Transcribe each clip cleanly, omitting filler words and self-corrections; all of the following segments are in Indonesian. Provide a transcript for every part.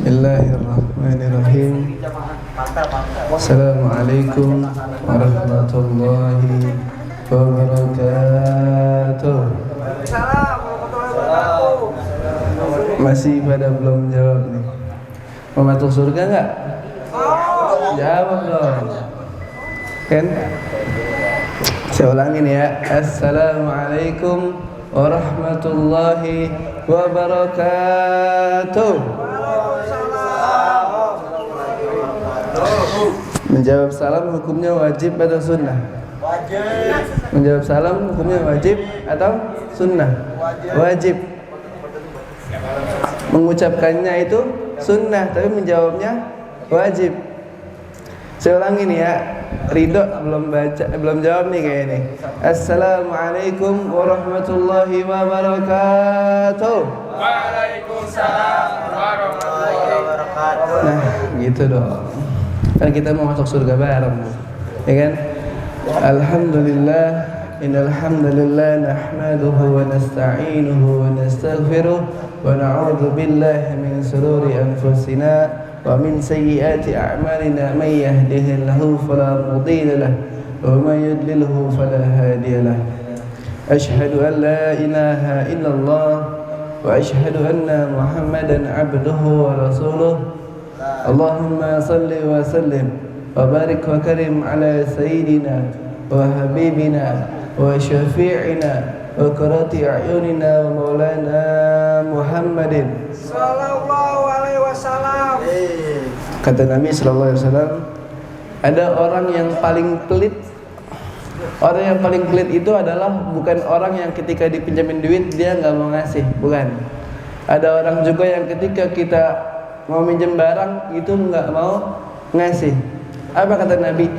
Bismillahirrahmanirrahim. Assalamualaikum warahmatullahi wabarakatuh. Masih pada belum jawab nih. Mau masuk surga enggak? Jawab dong. Kan? Saya ulangin ya. Assalamualaikum warahmatullahi wabarakatuh. Menjawab salam hukumnya wajib atau sunnah? Wajib. Menjawab salam hukumnya wajib atau sunnah? Wajib. Mengucapkannya itu sunnah, tapi menjawabnya wajib. Saya ulangi nih ya. Ridho belum jawab nih kayak ini. Assalamualaikum warahmatullahi wabarakatuh. Waalaikumsalam warahmatullahi wabarakatuh. Nah, gitu dong. Kan kita mau masuk surga bareng, ya kan? Alhamdulillah, innal hamdalillah nahmaduhu wa nasta'inuhu wa nastaghfiruh wa na'udzu billahi min shururi anfusina wa min sayyiati a'malina may yahdihillahu fala mudilla lahu wa may yudlilhu fala hadiya lahu. Asyhadu an la ilaha illallah wa asyhadu anna Muhammadan 'abduhu wa rasuluh. Allahumma salli wa sallim wa barik wa karim ala sayyidina wa habibina wa syafi'ina wa qurrati a'yunina wa maulana Muhammadin Sallallahu alaihi wasallam. Kata Nabi sallallahu alaihi wasallam, ada orang yang paling pelit. Orang yang paling pelit itu adalah bukan orang yang ketika dipinjamin duit dia nggak mau ngasih, bukan. Ada orang juga yang ketika kita mau minjem barang itu nggak mau ngasih. Apa kata Nabi?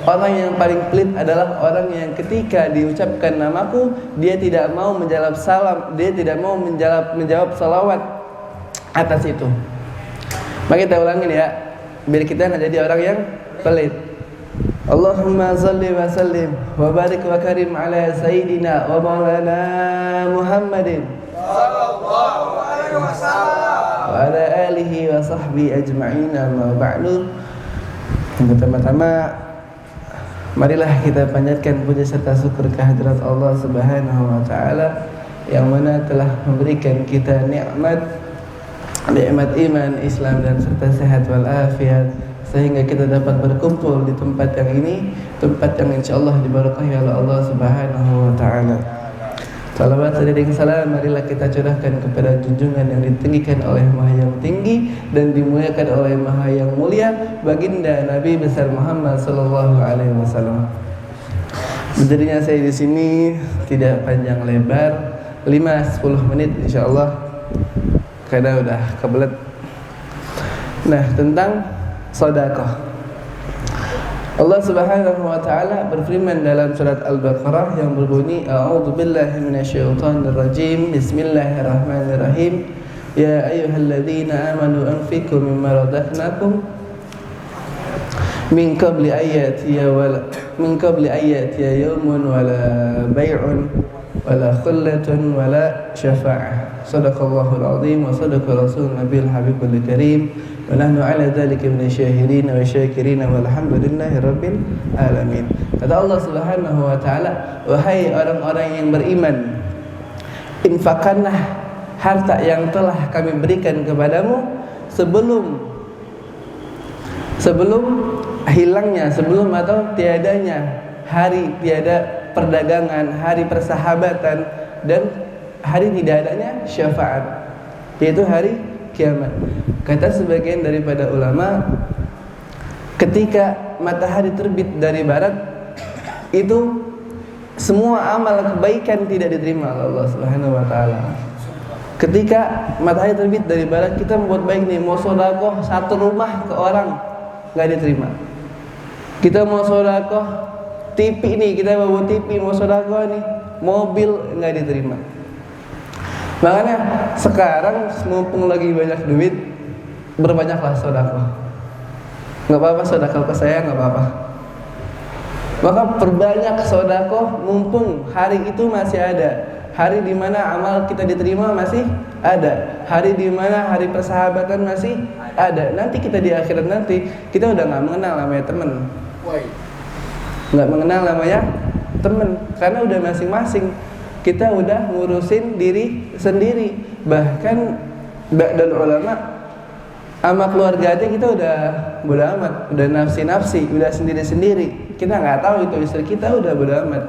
Orang yang paling pelit adalah orang yang ketika diucapkan namaku dia tidak mau menjawab salam, dia tidak mau menjawab salawat atas itu. Maka kita ulangin ya, biar kita nggak jadi orang yang pelit. Allahumma salli wa sallim wa barik wa karim ala sayyidina wa maulana Muhammadin Sallallahu alaihi wasallam. wa ala alihi wa sahbihi ajma'in, amma ba'du. Yang pertama-tama marilah kita panjatkan puja serta syukur kehadirat Allah Subhanahu wa taala yang mana telah memberikan kita nikmat iman, Islam dan serta sehat wal afiat sehingga kita dapat berkumpul di tempat yang ini, tempat yang insyaallah diberkahi oleh Allah Subhanahu wa taala. Salawat dan salam marilah kita curahkan kepada junjungan yang ditinggikan oleh Maha yang tinggi dan dimuliakan oleh Maha yang mulia, baginda Nabi besar Muhammad sallallahu alaihi wasallam. Menjadinya saya di sini tidak panjang lebar, 5-10 menit insyaallah karena udah kebelet. Nah, tentang sedekah. Allah Subhanahu wa taala berfirman dalam surat Al-Baqarah yang berbunyi A'udzu billahi minasyaitonir rajim. Bismillahirrahmanirrahim. Ya ayyuhalladzina amanu anfiqu mimma razaqnakum min qabli ayati yawmun wala bay'un wala khullatun wala syafa'ah. Shadaqallahul azim wa sadaqa rasulun nabiyul habibul karim. Wa nahnu ala dzalika minasyahidin wa syakirin walhamdulillahi rabbil alamin. Kata Allah Subhanahu wa taala, wahai orang-orang yang beriman, infakkanlah harta yang telah kami berikan kepadamu sebelum hilangnya, sebelum atau tiadanya hari tiada perdagangan, hari persahabatan dan hari tidak adanya syafaat, yaitu hari kiamat. Kata sebagian daripada ulama, ketika matahari terbit dari barat itu semua amal kebaikan tidak diterima oleh Allah Subhanahu wa taala. Ketika matahari terbit dari barat, kita membuat baik nih, mau sedekah satu rumah ke orang enggak diterima. Kita mau sedekah TV nih, kita bawa TV mau sedekah nih, mobil enggak diterima. Makanya sekarang mumpung lagi banyak duit, berbanyaklah sedekah. Enggak apa-apa sedekah ke saya, enggak apa-apa. Maka perbanyak sedekah mumpung hari itu masih ada. Hari di mana amal kita diterima masih ada. Hari di mana hari persahabatan masih ada. Nanti kita di akhirat nanti kita udah nggak mengenal namanya teman, nggak mengenal namanya teman, karena udah masing-masing kita udah ngurusin diri sendiri. Bahkan ba'dal ulama sama keluarga aja kita udah bodo amat, udah nafsi-nafsi, udah sendiri-sendiri. Kita nggak tahu itu istri kita, udah bodo amat.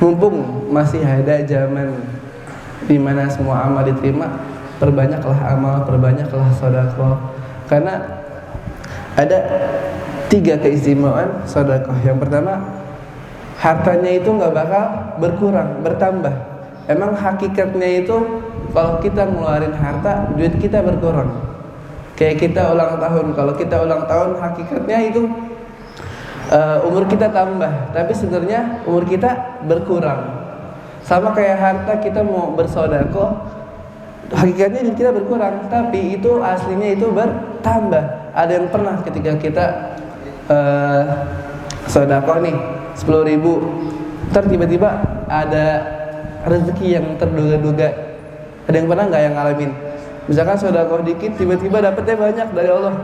Mumpung masih ada zaman di mana semua amal diterima, perbanyaklah amal, perbanyaklah sedekah. Karena ada 3 keistimewaan sedekah. Yang pertama, hartanya itu nggak bakal berkurang, bertambah. Emang hakikatnya itu kalau kita ngeluarin harta, duit kita berkurang. Kayak kita ulang tahun, kalau kita ulang tahun hakikatnya itu umur kita tambah, tapi sebenarnya umur kita berkurang. Sama kayak harta, kita mau bersedekah, hakikatnya duit kita berkurang, tapi itu aslinya itu bertambah. Ada yang pernah ketika kita sedekah nih 10.000, ntar tiba-tiba ada rezeki yang terduga-duga. Ada yang pernah nggak yang ngalamin? Misalkan sedekah dikit, tiba-tiba dapetnya banyak dari Allah,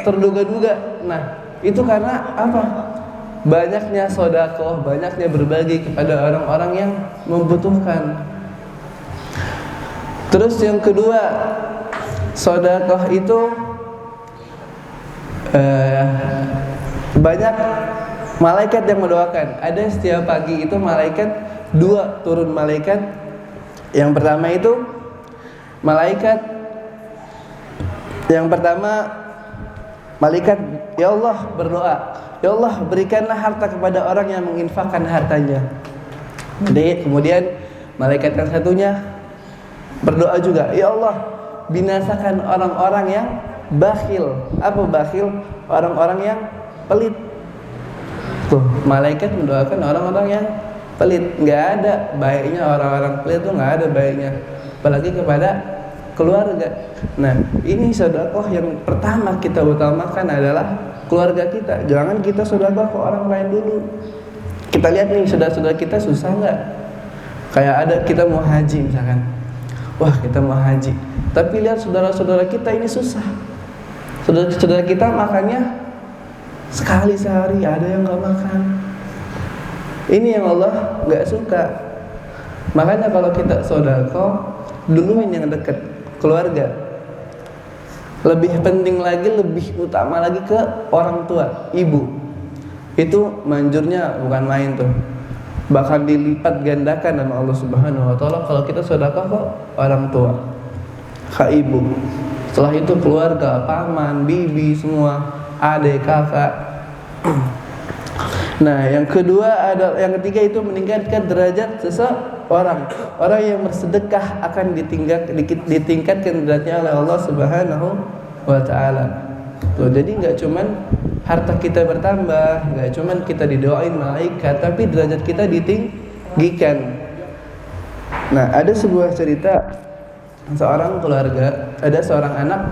terduga-duga. Nah, itu karena apa? Banyaknya sedekah, banyaknya berbagi kepada orang-orang yang membutuhkan. Terus yang kedua, sedekah itu banyak malaikat yang mendoakan. Ada setiap pagi itu malaikat 2 turun malaikat. Yang pertama itu malaikat malaikat ya Allah berdoa, ya Allah berikanlah harta kepada orang yang menginfakkan hartanya. Jadi kemudian malaikat yang satunya berdoa juga, ya Allah binasakan orang-orang yang bakhil. Apa bakhil? Orang-orang yang pelit. Tuh, malaikat mendoakan orang-orang yang pelit. Nggak ada baiknya orang-orang pelit tuh, nggak ada baiknya, apalagi kepada keluarga. Nah, ini sedekah yang pertama kita utamakan adalah keluarga kita. Jangan kita sedekah ke orang lain dulu. Kita lihat nih saudara-saudara kita susah nggak? Kayak ada kita mau haji misalkan, wah kita mau haji, tapi lihat saudara-saudara kita ini susah. Saudara-saudara kita makannya sekali sehari, ada yang nggak makan. Ini yang Allah nggak suka. Makanya kalau kita sedekah, duluin yang dekat, keluarga. Lebih penting lagi, lebih utama lagi ke orang tua, ibu. Itu manjurnya bukan main tuh. Bahkan dilipat gandakan sama Allah Subhanahu wa taala kalau kita sedekah ke orang tua, ke ibu. Setelah itu keluarga, paman, bibi semua, adik, kakak. Nah, yang ketiga itu meningkatkan derajat seseorang. Orang yang bersedekah akan ditingkatkan derajatnya oleh Allah Subhanahu wa taala. Tuh, jadi enggak cuman harta kita bertambah, enggak cuman kita didoain malaikat, tapi derajat kita ditinggikan. Nah, ada sebuah cerita seorang keluarga, ada seorang anak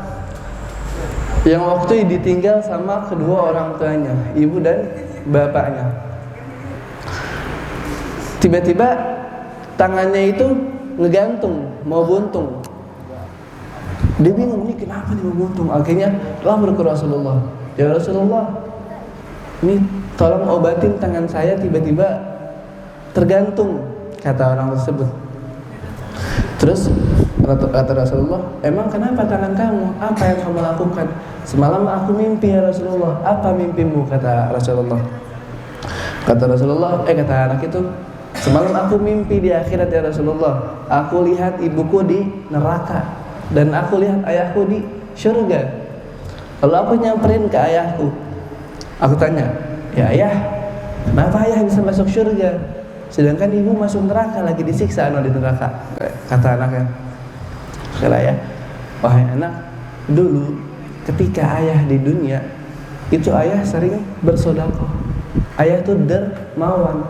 yang waktu ditinggal sama kedua orang tuanya, ibu dan bapaknya. Tiba-tiba tangannya itu ngegantung, mau buntung. Dia bingung, ini kenapa nih mau buntung? Akhirnya lapor ke Rasulullah, ya Rasulullah, ini tolong obatin tangan saya tiba-tiba tergantung, kata orang tersebut. Terus kata Rasulullah, emang kenapa tangan kamu? Apa yang kamu lakukan? Semalam aku mimpi ya Rasulullah. Apa mimpimu? Kata Rasulullah. Kata anak itu, semalam aku mimpi di akhirat ya Rasulullah. Aku lihat ibuku di neraka dan aku lihat ayahku di surga. Lalu aku nyamperin ke ayahku. Aku tanya, ya ayah, kenapa ayah bisa masuk surga, sedangkan ibu masuk neraka, lagi disiksa di neraka? Kata anaknya, kata ayah, wahai anak, dulu ketika ayah di dunia itu ayah sering bersedekah. Ayah tuh dermawan.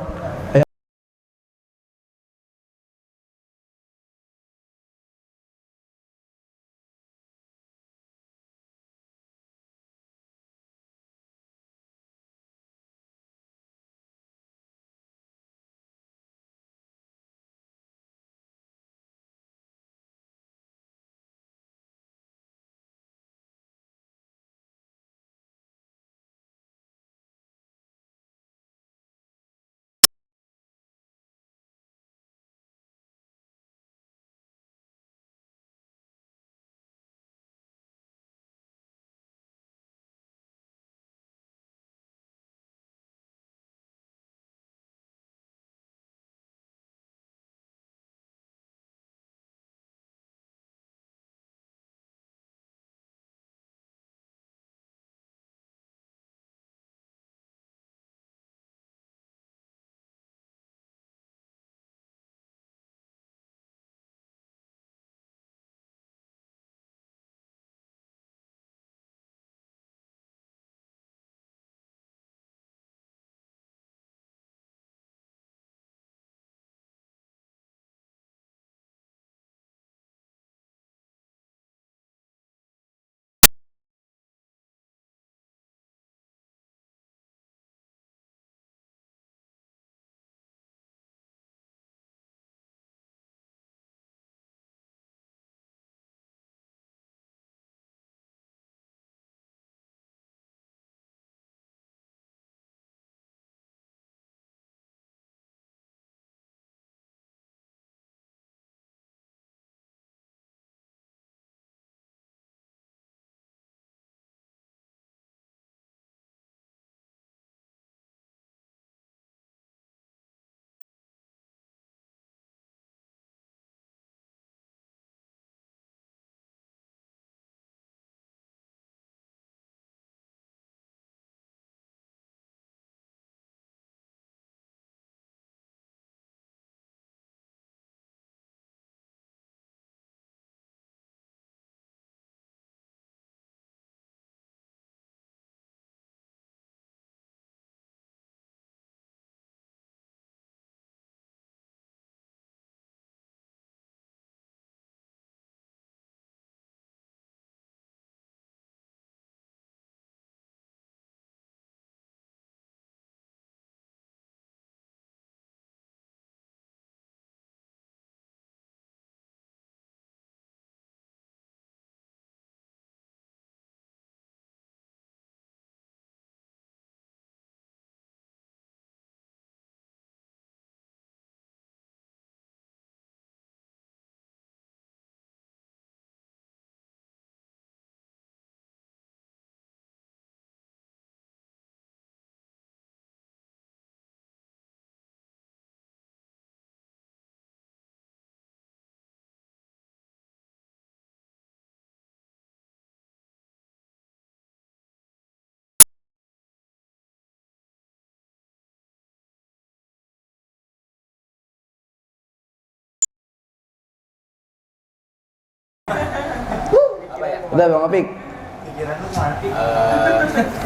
Udah Bang Opik.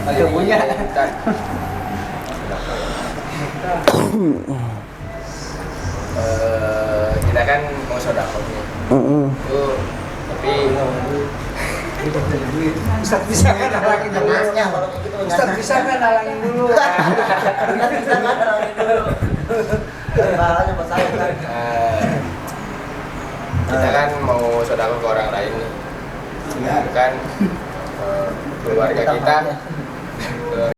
Agak punya. Kita kan mau sedekah nih. Tuh, tapi Ustaz bisa kan halangin dulu. Ustaz bisa kan halangin dulu. Bisa kan halangin dulu. Bahaya pas saya kan. Kita kan mau sedekah ke orang lain nih. Kan keluarga kita